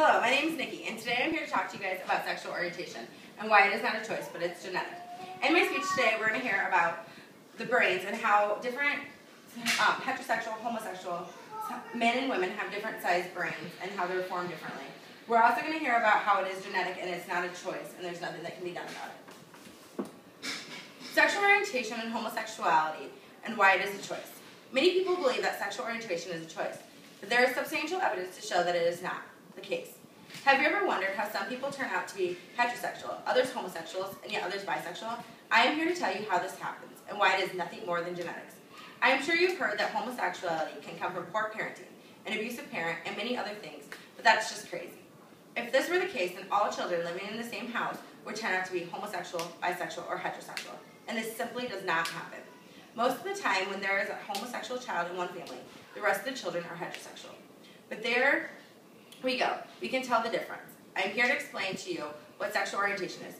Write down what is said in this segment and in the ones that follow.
Hello, my name is Nikki, and today I'm here to talk to you guys about sexual orientation and why it is not a choice, but it's genetic. In my speech today, we're going to hear about the brains and how different heterosexual, homosexual, men and women have different sized brains and how they're formed differently. We're also going to hear about how it is genetic and it's not a choice and there's nothing that can be done about it. Sexual orientation and homosexuality and why it is a choice. Many people believe that sexual orientation is a choice, but there is substantial evidence to show that it is not the case. Have you ever wondered how some people turn out to be heterosexual, others homosexuals, and yet others bisexual? I am here to tell you how this happens and why it is nothing more than genetics. I am sure you've heard that homosexuality can come from poor parenting, an abusive parent, and many other things, but that's just crazy. If this were the case, then all children living in the same house would turn out to be homosexual, bisexual, or heterosexual, and this simply does not happen. Most of the time, when there is a homosexual child in one family, the rest of the children are heterosexual. But there we go. We can tell the difference. I'm here to explain to you what sexual orientation is.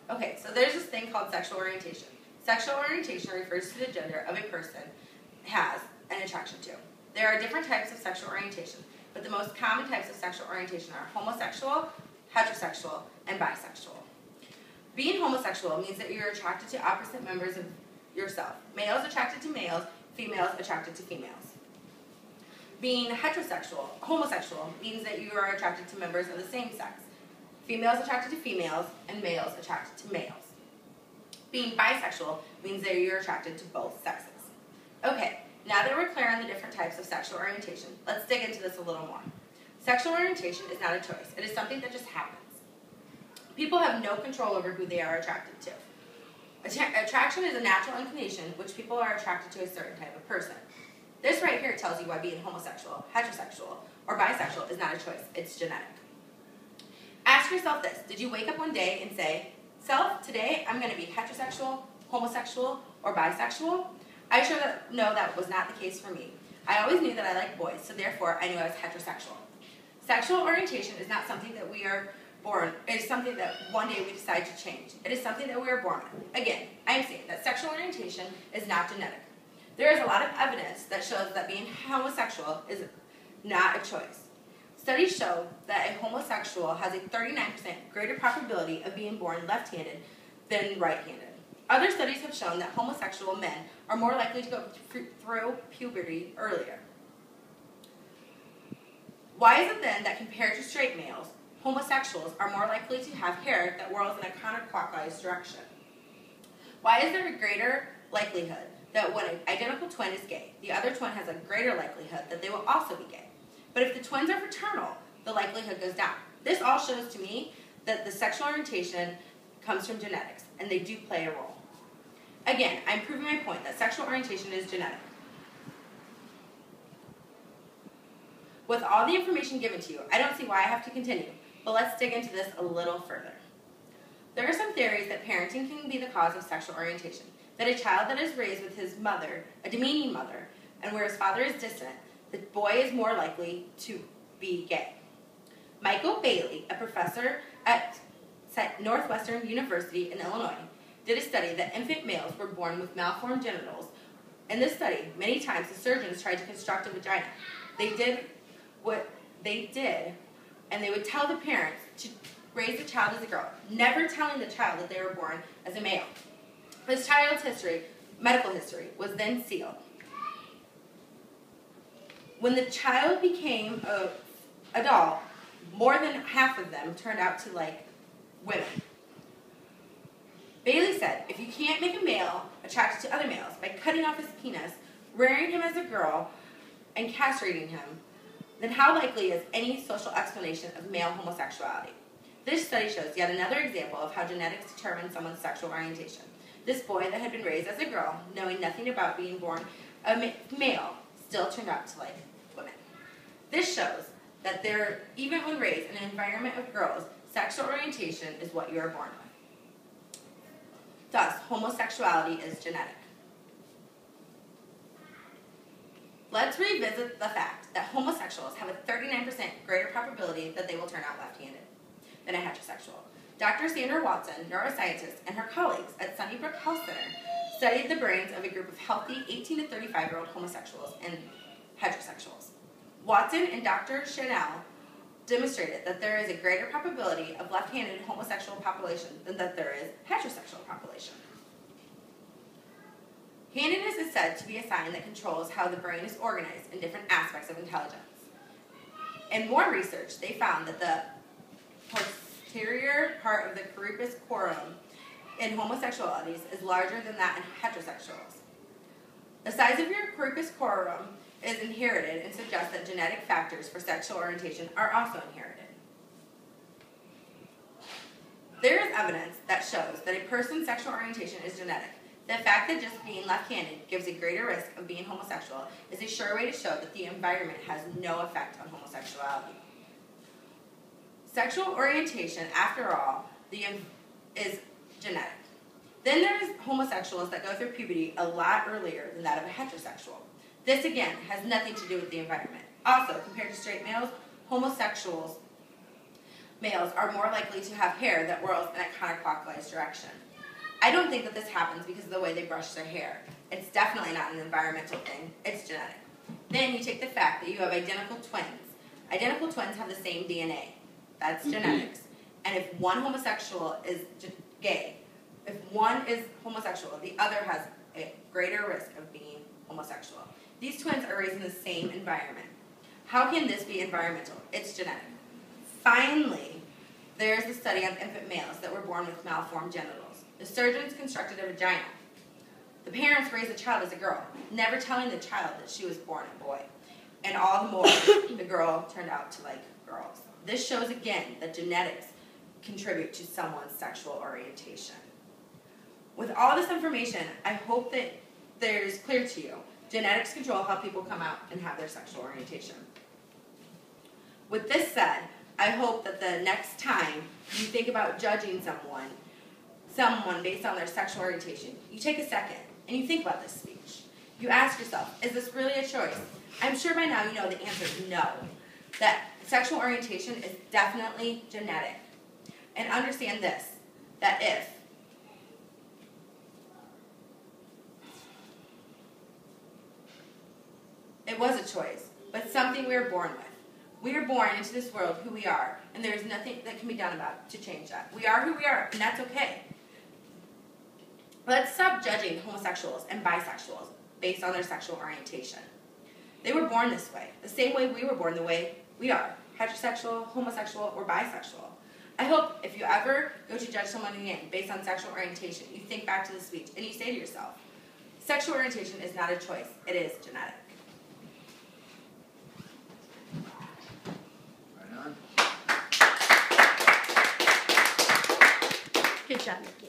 Okay, so there's this thing called sexual orientation. Sexual orientation refers to the gender of a person has an attraction to. There are different types of sexual orientation, but the most common types of sexual orientation are homosexual, heterosexual, and bisexual. Being homosexual means that you're attracted to opposite members of yourself. Males attracted to males, females attracted to females. Being homosexual means that you are attracted to members of the same sex. Females attracted to females, and males attracted to males. Being bisexual means that you're attracted to both sexes. Okay, now that we're clear on the different types of sexual orientation, let's dig into this a little more. Sexual orientation is not a choice. It is something that just happens. People have no control over who they are attracted to. Attraction is a natural inclination which people are attracted to a certain type of person. This right here tells you why being homosexual, heterosexual, or bisexual is not a choice. It's genetic. Ask yourself this. Did you wake up one day and say, "Self, today I'm going to be heterosexual, homosexual, or bisexual"? I sure know that was not the case for me. I always knew that I liked boys, so therefore I knew I was heterosexual. Sexual orientation is not something that we are born. It is something that one day we decide to change. It is something that we are born with. Again, I am saying that sexual orientation is not genetic. There is a lot of evidence that shows that being homosexual is not a choice. Studies show that a homosexual has a 39% greater probability of being born left-handed than right-handed. Other studies have shown that homosexual men are more likely to go through puberty earlier. Why is it then that compared to straight males, homosexuals are more likely to have hair that whirls in a counterclockwise direction? Why is there a greater likelihood that when an identical twin is gay, the other twin has a greater likelihood that they will also be gay? But if the twins are fraternal, the likelihood goes down. This all shows to me that the sexual orientation comes from genetics, and they do play a role. Again, I'm proving my point that sexual orientation is genetic. With all the information given to you, I don't see why I have to continue, but let's dig into this a little further. There are some theories that parenting can be the cause of sexual orientation. That a child that is raised with his mother, a demeaning mother, and where his father is distant, the boy is more likely to be gay. Michael Bailey, a professor at Northwestern University in Illinois, did a study that infant males were born with malformed genitals. In this study, many times the surgeons tried to construct a vagina. They did what they did, and they would tell the parents to raise the child as a girl, never telling the child that they were born as a male. This child's medical history, was then sealed. When the child became an adult, more than half of them turned out to like women. Bailey said, if you can't make a male attracted to other males by cutting off his penis, rearing him as a girl, and castrating him, then how likely is any social explanation of male homosexuality? This study shows yet another example of how genetics determine someone's sexual orientation. This boy that had been raised as a girl, knowing nothing about being born a male, still turned out to like women. This shows that even when raised in an environment of girls, sexual orientation is what you are born with. Thus, homosexuality is genetic. Let's revisit the fact that homosexuals have a 39% greater probability that they will turn out left-handed than a heterosexual. Dr. Sandra Watson, neuroscientist, and her colleagues at Sunnybrook Health Center studied the brains of a group of healthy 18 to 35-year-old homosexuals and heterosexuals. Watson and Dr. Chanel demonstrated that there is a greater probability of left-handed homosexual population than that there is heterosexual population. Handedness is said to be a sign that controls how the brain is organized in different aspects of intelligence. In more research, they found that the posterior part of the corpus callosum in homosexualities is larger than that in heterosexuals. The size of your corpus callosum is inherited and suggests that genetic factors for sexual orientation are also inherited. There is evidence that shows that a person's sexual orientation is genetic. The fact that just being left-handed gives a greater risk of being homosexual is a sure way to show that the environment has no effect on homosexuality. Sexual orientation, after all, is genetic. Then there's homosexuals that go through puberty a lot earlier than that of a heterosexual. This, again, has nothing to do with the environment. Also, compared to straight males, homosexuals males are more likely to have hair that whirls in a counterclockwise direction. I don't think that this happens because of the way they brush their hair. It's definitely not an environmental thing. It's genetic. Then you take the fact that you have identical twins. Identical twins have the same DNA. That's genetics. And if one homosexual is gay, if one is homosexual, the other has a greater risk of being homosexual. These twins are raised in the same environment. How can this be environmental? It's genetic. Finally, there is a study on infant males that were born with malformed genitals. The surgeons constructed a vagina. The parents raised the child as a girl, never telling the child that she was born a boy. And all the more, the girl turned out to like girls. This shows again that genetics contribute to someone's sexual orientation. With all this information, I hope that it is clear to you. Genetics control how people come out and have their sexual orientation. With this said, I hope that the next time you think about judging someone based on their sexual orientation, you take a second and you think about this speech. You ask yourself, is this really a choice? I'm sure by now you know the answer is no. That sexual orientation is definitely genetic. And understand this, that if it was a choice, but something we were born with. We are born into this world who we are, and there is nothing that can be done about to change that. We are who we are, and that's okay. Let's stop judging homosexuals and bisexuals based on their sexual orientation. They were born this way, the same way we were born the way we are, heterosexual, homosexual, or bisexual. I hope if you ever go to judge someone again based on sexual orientation, you think back to the speech and you say to yourself, sexual orientation is not a choice, it is genetic. Good job, Nikki.